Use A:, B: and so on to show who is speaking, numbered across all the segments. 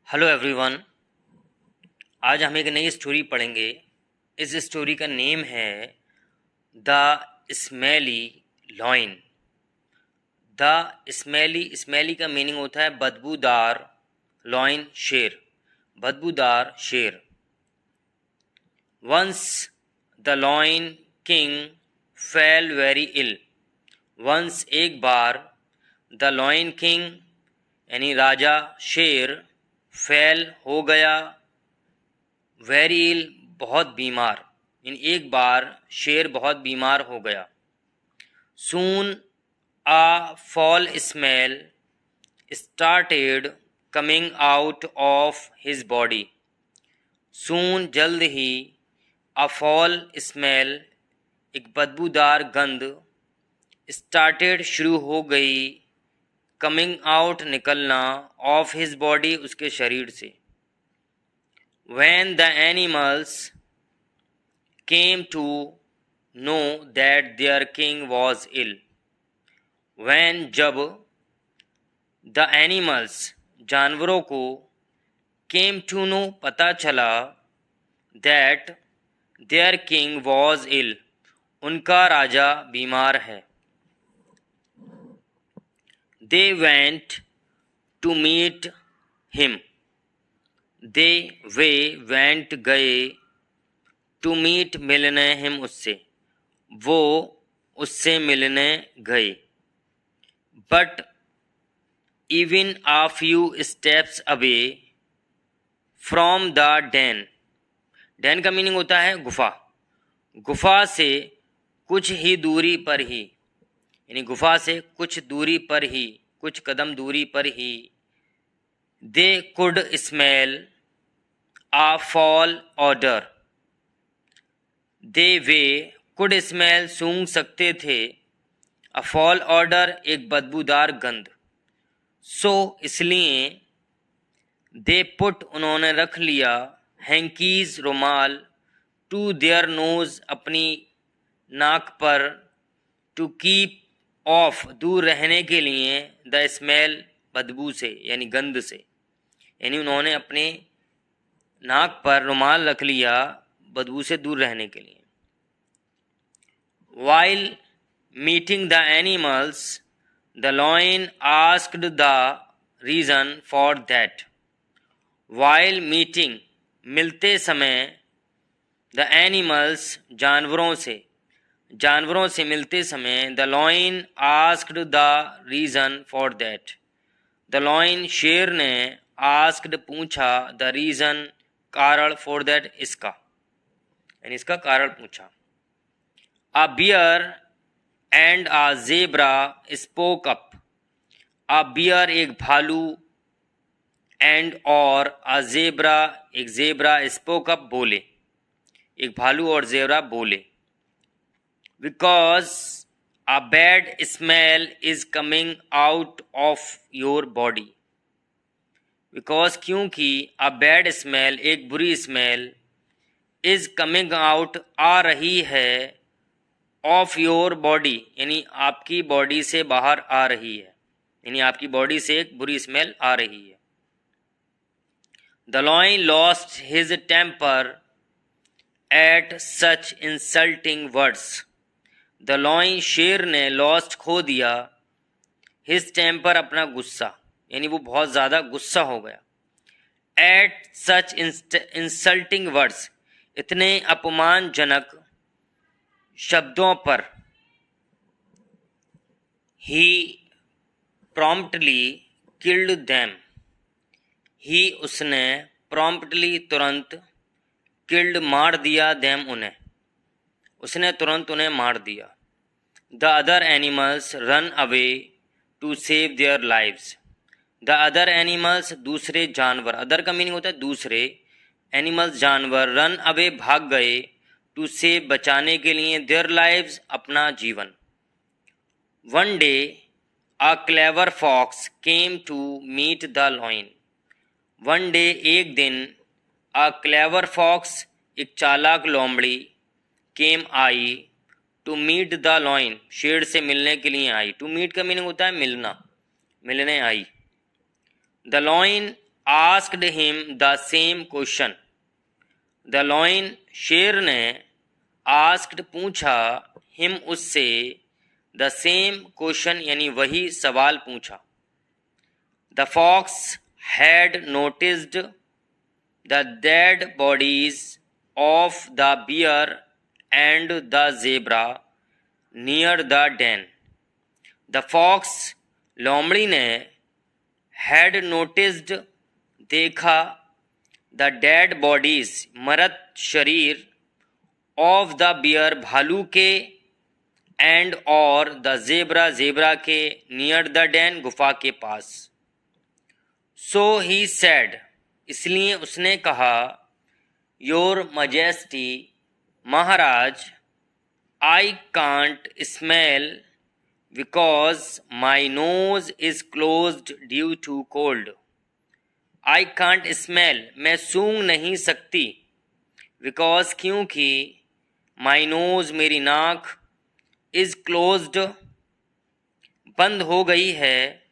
A: Hello everyone. आज हम एक नई स्टोरी पढ़ेंगे। इस स्टोरी का नेम है the smelly lion. The smelly का मीनिंग होता है बदबूदार, लॉइन शेर, बदबूदार शेर। Once the lion king fell very ill. Once एक बार, द लॉइन किंग यानी राजा शेर, फेल हो गया, वेरी इल बहुत बीमार, इन एक बार शेर बहुत बीमार हो गया। Soon a foul smell started coming out of his body. Soon जल्द ही, अ फॉल स्मेल एक बदबूदार गंध, स्टार्टेड शुरू हो गई, कमिंग आउट निकलना, ऑफ हिज बॉडी उसके शरीर से। When the animals came to know that their king was ill. When जब, the animals जानवरों को, came to know पता चला, that their king was ill उनका राजा बीमार है। They went to meet him. They went गए, टू मीट मिलने, हिम उससे, वो उससे मिलने गए। But even a few steps away from the den. Den का मीनिंग होता है गुफा। गुफा से कुछ ही दूरी पर ही, यानी गुफा से कुछ दूरी पर ही, कुछ कदम दूरी पर ही, they could smell a foul odour. They could smell सूंघ सकते थे, अ फॉल ऑर्डर एक बदबूदार गंध। सो इसलिए, दे पुट उन्होंने रख लिया, हैंकीज रुमाल, टू देयर नोज अपनी नाक पर, टू कीप ऑफ दूर रहने के लिए, द स्मेल बदबू से यानी गंध से, यानी उन्होंने अपने नाक पर रुमाल रख लिया बदबू से दूर रहने के लिए। While meeting the animals, the lion asked the reason for that. While meeting मिलते समय, the animals जानवरों से मिलते समय, the lion asked the reason for that. The lion शेर ने, asked पूछा, the reason कारण, for that इसका, यानी इसका कारण पूछा। A bear and a zebra spoke up. A bear एक भालू, and और a zebra एक zebra spoke up बोले, एक भालू और zebra बोले। Because a bad smell is coming out of your body. Because क्योंकि a bad smell एक बुरी स्मेल, is coming out आ रही है, of your body यानी आपकी बॉडी से बाहर आ रही है, यानी आपकी बॉडी से एक बुरी स्मेल आ रही है। The lion lost his temper at such insulting words. The lion शेर ने, lost खो दिया, his temper अपना गुस्सा, यानी वो बहुत ज़्यादा गुस्सा हो गया। At such insulting words इतने अपमानजनक शब्दों पर। He promptly killed them. ही उसने, promptly तुरंत, killed मार दिया, them उन्हें, उसने तुरंत उन्हें मार दिया। The other animals run away to save their lives. The other animals दूसरे जानवर, other का मीनिंग होता है दूसरे, animals जानवर, run away भाग गए, to save बचाने के लिए, their lives अपना जीवन। One day a clever fox came to meet the lion. One day एक दिन, a clever fox एक चालाक लोमड़ी, came I, to meet the lion शेर से मिलने के लिए आई। to meet का मीनिंग होता है मिलना, मिलने आई। The lion asked him the same question. The lion, शेर ने, आस्क्ड पूछा, हिम उससे, द सेम क्वेश्चन यानी वही सवाल पूछा। The fox had noticed the dead bodies of the bear and the zebra near the den. The fox, लोमड़ी ने, हैड नोटिस्ड, देखा, द डेड बॉडीज, मरत शरीर, ऑफ द बियर, भालू के, एंड और द जेब्रा, जेब्रा के, नियर द डेन, गुफा के पास। सो ही सेड, इसलिए उसने कहा, योर मजेस्टी, महाराज, I can't smell because my nose is closed due to cold. I can't smell, मैं सूंघ नहीं सकती, बिकॉज, क्योंकि, माई नोज, मेरी नाक, इज क्लोज्ड, बंद हो गई है,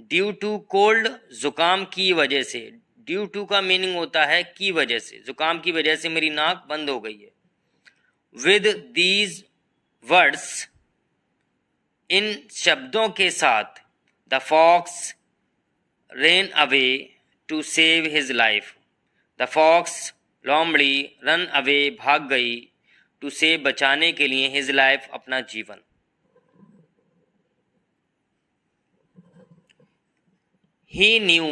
A: ड्यू टू कोल्ड, जुकाम की वजह से। ड्यू टू का मीनिंग होता है की वजह से, जुकाम की वजह से मेरी नाक बंद हो गई है। विद दीज वर्ड्स, इन शब्दों के साथ, the fox ran away to save his life. The fox, लोमड़ी, रन अवे, भाग गई, टू सेव, बचाने के लिए, हिज लाइफ, अपना जीवन। He knew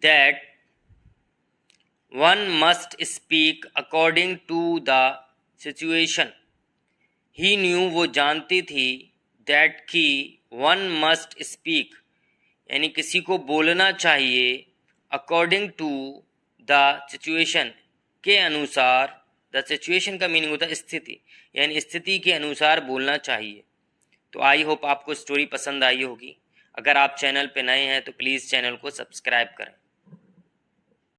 A: that one must speak according to the situation. He knew, वो जानती थी, that कि, one must speak, यानी किसी को बोलना चाहिए, according to the situation, के अनुसार। the situation का मीनिंग होता है स्थिति, यानी स्थिति के अनुसार बोलना चाहिए। तो आई होप आपको स्टोरी पसंद आई होगी। अगर आप चैनल पे नए हैं तो प्लीज़ चैनल को सब्सक्राइब करें।